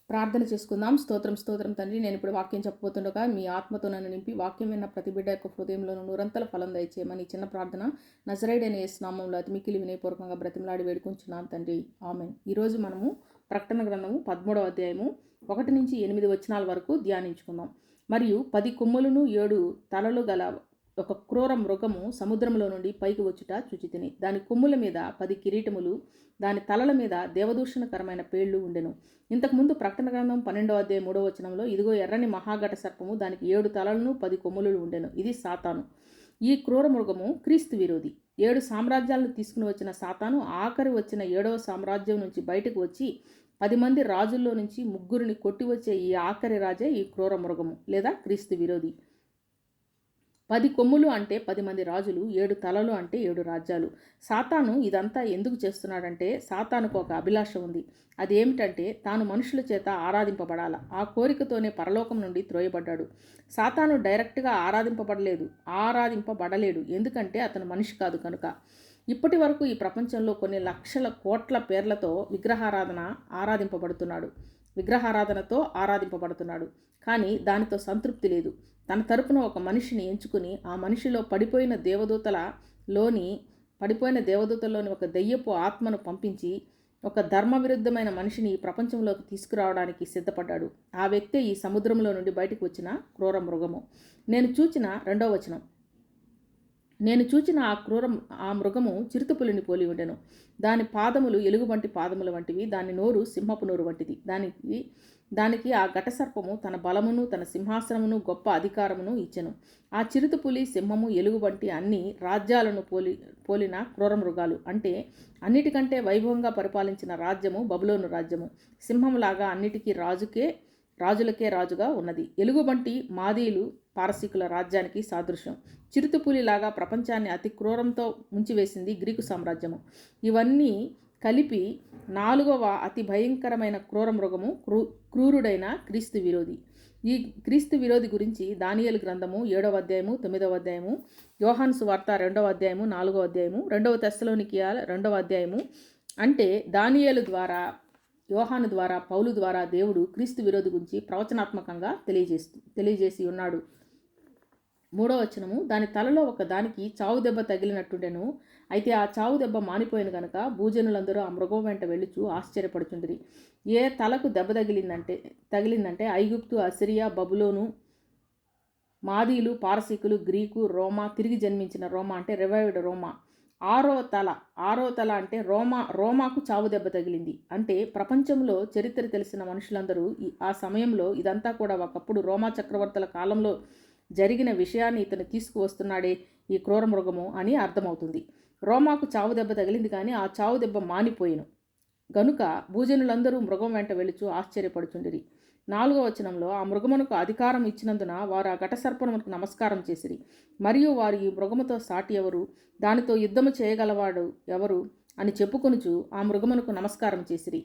ప్రార్థన చేసుకుందాం. స్తోత్రం స్తోత్రం తండ్రి, నేను ఇప్పుడు వాక్యం చెప్పబోతుండగా మీ ఆత్మతో నన్ను నింపి వాక్యం విన్న ప్రతి బిడ్డ యొక్క హృదయంలోనూ నూరంతల ఫలం దయచేయమని చిన్న ప్రార్థన నజరేయుడైన యేసు నామములో అతి మిక్కిలి వినయపూర్వకంగా బ్రతిమలాడి వేడుకుంటున్నాం తండ్రి. ఆమేన్. ఈరోజు మనము ప్రకటన గ్రంథము 13వ అధ్యాయము 1 నుంచి 8 వచనాల వరకు ధ్యానించుకుందాం. మరియు 10 కొమ్ములను 7 తలలు గల ఒక క్రూర మృగము సముద్రంలో నుండి పైకి వచ్చుట చూచితిని. దాని కొమ్ముల మీద 10 కిరీటములు, దాని తలల మీద దేవదూషణకరమైన పేళ్లు ఉండెను. ఇంతకుముందు ప్రకటన గ్రంథం 12వ అధ్యాయం 3వ వచనంలో, ఇదిగో ఎర్రని మహాఘట సర్పము, దానికి 7 తలలను 10 కొమ్ములు ఉండెను. ఇది సాతాను. ఈ క్రూర మృగము క్రీస్తు విరోధి. 7 సామ్రాజ్యాలను తీసుకుని వచ్చిన సాతాను ఆఖరి వచ్చిన 7వ సామ్రాజ్యం నుంచి బయటకు వచ్చి 10 మంది రాజుల్లో నుంచి 3 కొట్టివచ్చే ఈ ఆఖరి రాజే ఈ క్రూర మృగము లేదా క్రీస్తు విరోధి. 10 కొమ్ములు అంటే 10 మంది రాజులు, 7 తలలు అంటే 7 రాజ్యాలు. సాతాను ఇదంతా ఎందుకు చేస్తున్నాడంటే, సాతానుకు ఒక అభిలాష ఉంది. అది ఏమిటంటే, తాను మనుషుల చేత ఆరాధింపబడాల. ఆ కోరికతోనే పరలోకం నుండి త్రోయబడ్డాడు. సాతాను డైరెక్ట్గా ఆరాధింపబడలేడు, ఎందుకంటే అతను మనిషి కాదు కనుక. ఇప్పటి వరకు ఈ ప్రపంచంలో కొన్ని లక్షల కోట్ల పేర్లతో విగ్రహారాధనతో ఆరాధింపబడుతున్నాడు. కానీ దానితో సంతృప్తి లేదు. తన తరపున ఒక మనిషిని ఎంచుకుని ఆ మనిషిలో పడిపోయిన దేవదూతల్లోని ఒక దెయ్యపు ఆత్మను పంపించి ఒక ధర్మవిరుద్ధమైన మనిషిని ఈ ప్రపంచంలోకి తీసుకురావడానికి సిద్ధపడ్డాడు. ఆ వ్యక్తే ఈ సముద్రంలో నుండి బయటకు వచ్చిన క్రూర మృగము. నేను చూచిన ఆ మృగము చిరుతపులిని పోలి ఉండెను. దాని పాదములు ఎలుగుబంటి పాదముల వంటివి, దాని నోరు సింహపు నోరు వంటిది. దానికి ఆ ఘటసర్పము తన బలమును, తన సింహాసనమును, గొప్ప అధికారమును ఇచ్చెను. ఆ చిరుతపులి, సింహము, ఎలుగుబంటి అన్ని రాజ్యాలను పోలిన క్రూర మృగాలు. అంటే అన్నిటికంటే వైభవంగా పరిపాలించిన రాజ్యము బబులోను రాజ్యము. సింహంలాగా అన్నిటికీ రాజులకే రాజుగా ఉన్నది. ఎలుగుబంటి మాదీయులు పారసీకుల రాజ్యానికి సాదృశ్యం. చిరుతపులిలాగా ప్రపంచాన్ని అతి క్రూరంతో ముంచివేసింది గ్రీకు సామ్రాజ్యము. ఇవన్నీ కలిపి 4వ అతి భయంకరమైన క్రూర మృగము క్రూరుడైన క్రీస్తు విరోధి. ఈ క్రీస్తు విరోధి గురించి దానియేలు గ్రంథము 7వ అధ్యాయము 9వ అధ్యాయము, యోహాను సువార్త 2వ అధ్యాయము 4వ అధ్యాయము, 2వ తెస్సలోనికీయుల 2వ అధ్యాయము అంటే దానియేలు ద్వారా, యోహాను ద్వారా, పౌలు ద్వారా దేవుడు క్రీస్తు విరోధి గురించి ప్రవచనాత్మకంగా తెలియజేసి ఉన్నాడు. 3వ వచనము, దాని తలలో ఒక దానికి చావు దెబ్బ తగిలినట్టుండెను. అయితే ఆ చావు దెబ్బ మానిపోయిన గనుక భూజనులందరూ ఆ మృగం వెంట వెళ్ళుచు ఆశ్చర్యపడుచుండిరి. ఏ తలకు దెబ్బ తగిలిందంటే ఐగుప్తు, అసిరియా, బబులోను, మాదీలు, పారసీకులు, గ్రీకు, రోమా, తిరిగి జన్మించిన రోమా అంటే రివైవ్డ్ రోమా. 6వ తల అంటే రోమాకు చావు దెబ్బ తగిలింది. అంటే ప్రపంచంలో చరిత్ర తెలిసిన మనుషులందరూ ఆ సమయంలో ఇదంతా కూడా ఒకప్పుడు రోమా చక్రవర్తుల కాలంలో జరిగిన విషయాన్ని ఇతను తీసుకువస్తున్నాడే ఈ క్రూర మృగము అని అర్థమవుతుంది. రోమాకు చావు దెబ్బ తగిలింది, కానీ ఆ చావు దెబ్బ మానిపోయిను గనుక భూజనులందరూ మృగం వెంట వెళుచు ఆశ్చర్యపడుచుండిరి. 4వ వచనంలో, ఆ మృగమునకు అధికారం ఇచ్చినందున వారు ఆ ఘటసర్పమునకు నమస్కారం చేసిరి. మరియు వారు ఈ మృగముతో సాటి ఎవరు, దానితో యుద్ధము చేయగలవాడు ఎవరు అని చెప్పుకొనుచు ఆ మృగమునకు నమస్కారం చేసిరి.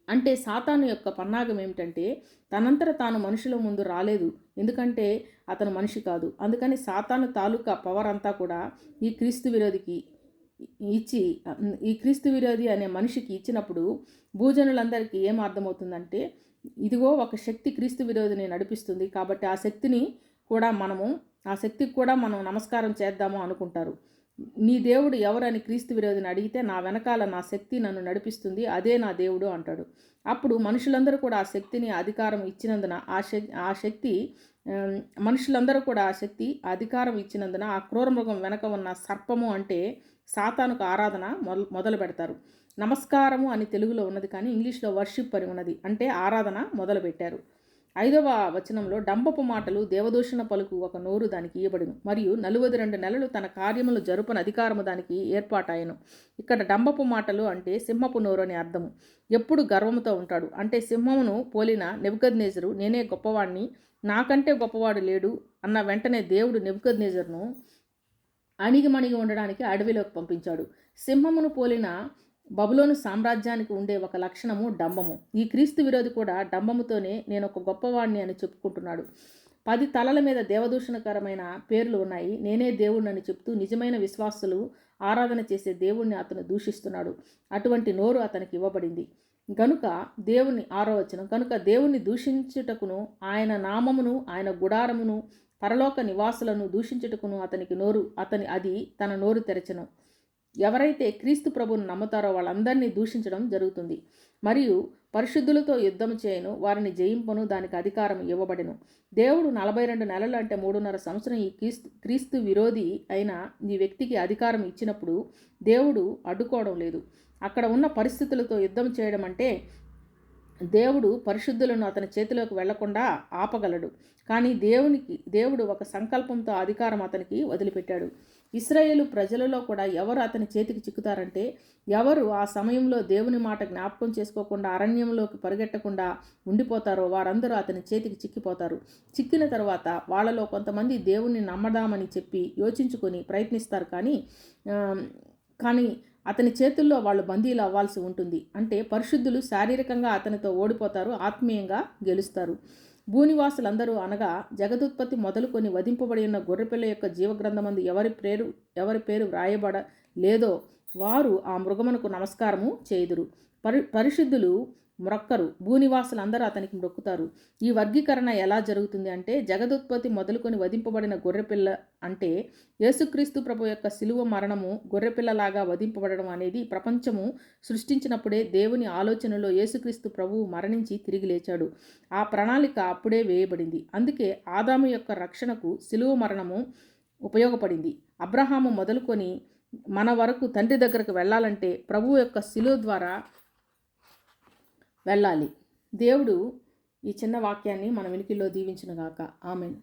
అంటే సాతాను యొక్క పన్నాగం ఏమిటంటే, తనంతట తాను మనుషుల ముందు రాలేదు, ఎందుకంటే అతను మనిషి కాదు. అందుకని సాతాను తాలూకా పవర్ అంతా కూడా ఈ క్రీస్తు విరోధి అనే మనిషికి ఇచ్చినప్పుడు భూజనులందరికీ ఏం అర్థమవుతుందంటే, ఇదిగో ఒక శక్తి క్రీస్తు విరోధిని నడిపిస్తుంది, కాబట్టి ఆ శక్తికి కూడా మనం నమస్కారం చేద్దాము అనుకుంటారు. నీ దేవుడు ఎవరని క్రీస్తు విరోధిని అడిగితే, నా వెనకాల నా శక్తి నన్ను నడిపిస్తుంది, అదే నా దేవుడు అంటాడు. అప్పుడు మనుషులందరూ కూడా ఆ శక్తిని అధికారం ఇచ్చినందున ఆ క్రూర మృగం వెనక ఉన్న సర్పము అంటే సాతానుకు ఆరాధన మొదలు పెడతారు. నమస్కారము అని తెలుగులో ఉన్నది, కానీ ఇంగ్లీష్లో వర్షిప్ అని ఉన్నది. అంటే ఆరాధన మొదలుపెట్టారు. 5వ వచనంలో, డంబపు మాటలు, దేవదూషణ పలుకు ఒక నోరు దానికి ఇయ్యబడును, మరియు 42 నెలలు తన కార్యములు జరుపని అధికారము దానికి ఏర్పాటాయను. ఇక్కడ డంబపు మాటలు అంటే సింహపు నోరు అని అర్థము. ఎప్పుడు గర్వముతో ఉంటాడు. అంటే సింహమును పోలిన నెబుకద్నెజరు, నేనే గొప్పవాడిని, నాకంటే గొప్పవాడు లేడు అన్న వెంటనే దేవుడు నెబుకద్నెజరును అణిగిమణిగి ఉండడానికి అడవిలోకి పంపించాడు. సింహమును పోలిన బబులోను సామ్రాజ్యానికి ఉండే ఒక లక్షణము డంబము. ఈ క్రీస్తు విరోధి కూడా డంబముతోనే నేను ఒక గొప్పవాడిని అని చెప్పుకుంటున్నాడు. 10 తలల మీద దేవదూషణకరమైన పేర్లు ఉన్నాయి. నేనే దేవుడిని చెప్తూ నిజమైన విశ్వాసులు ఆరాధన చేసే దేవుణ్ణి అతను దూషిస్తున్నాడు. అటువంటి నోరు అతనికి ఇవ్వబడింది. గనుక దేవుని 6వ వచనం, కనుక దేవుని దూషించుటకును ఆయన నామమును ఆయన గుడారమును పరలోక నివాసులను దూషించుటకును అది తన నోరు తెరచను. ఎవరైతే క్రీస్తు ప్రభువును నమ్ముతారో వాళ్ళందరినీ దూషించడం జరుగుతుంది. మరియు పరిశుద్ధులతో యుద్ధం చేయను, వారిని జయింపను, దానికి అధికారం ఇవ్వబడెను. దేవుడు 42 నెలలు అంటే 3.5 సంవత్సరం ఈ క్రీస్తు విరోధి అయిన ఈ వ్యక్తికి అధికారం ఇచ్చినప్పుడు దేవుడు అడ్డుకోవడం లేదు. అక్కడ ఉన్న పరిస్థితులతో యుద్ధం చేయడం అంటే దేవుడు పరిశుద్ధులను అతని చేతిలోకి వెళ్లకుండా ఆపగలడు. కానీ దేవుడు ఒక సంకల్పంతో అధికారం అతనికి వదిలిపెట్టాడు. ఇశ్రాయేలు ప్రజలలో కూడా ఎవరు అతని చేతికి చిక్కుతారంటే, ఎవరు ఆ సమయంలో దేవుని మాట జ్ఞాపకం చేసుకోకుండా అరణ్యంలోకి పరిగెట్టకుండా ఉండిపోతారో వారందరూ అతని చేతికి చిక్కిపోతారు. చిక్కిన తర్వాత వాళ్ళలో కొంతమంది దేవుణ్ణి నమ్మదామని చెప్పి యోచించుకొని ప్రయత్నిస్తారు. కానీ అతని చేతుల్లో వాళ్ళు బందీలు అవ్వాల్సి ఉంటుంది. అంటే పరిశుద్ధులు శారీరకంగా అతనితో ఓడిపోతారు, ఆత్మీయంగా గెలుస్తారు. భూనివాసులందరూ అనగా జగదుత్పత్తి మొదలుకొని వధింపబడి ఉన్న గొర్రెపిల్ల యొక్క జీవగ్రంథమందు ఎవరి పేరు వ్రాయబడ లేదో వారు ఆ మృగమునకు నమస్కారము చేయుదురు. పరిశుద్ధులు మ్రొక్కరు, భూనివాసులందరూ అతనికి మ్రొక్కుతారు. ఈ వర్గీకరణ ఎలా జరుగుతుంది అంటే, జగదుత్పత్తి మొదలుకొని వధింపబడిన గొర్రెపిల్ల అంటే యేసుక్రీస్తు ప్రభు యొక్క శిలువ మరణము గొర్రెపిల్లలాగా వధింపబడడం అనేది ప్రపంచము సృష్టించినప్పుడే దేవుని ఆలోచనలో యేసుక్రీస్తు ప్రభువు మరణించి తిరిగి లేచాడు. ఆ ప్రణాళిక అప్పుడే వేయబడింది. అందుకే ఆదాము యొక్క రక్షణకు శిలువ మరణము ఉపయోగపడింది. అబ్రహాము మొదలుకొని మన వరకు తండ్రి దగ్గరకు వెళ్ళాలంటే ప్రభువు యొక్క శిలువ ద్వారా వెళ్ళాలి. దేవుడు ఈ చిన్న వాక్యాన్ని మన వినికిల్లో దీవించునుగాక. ఆమేన్.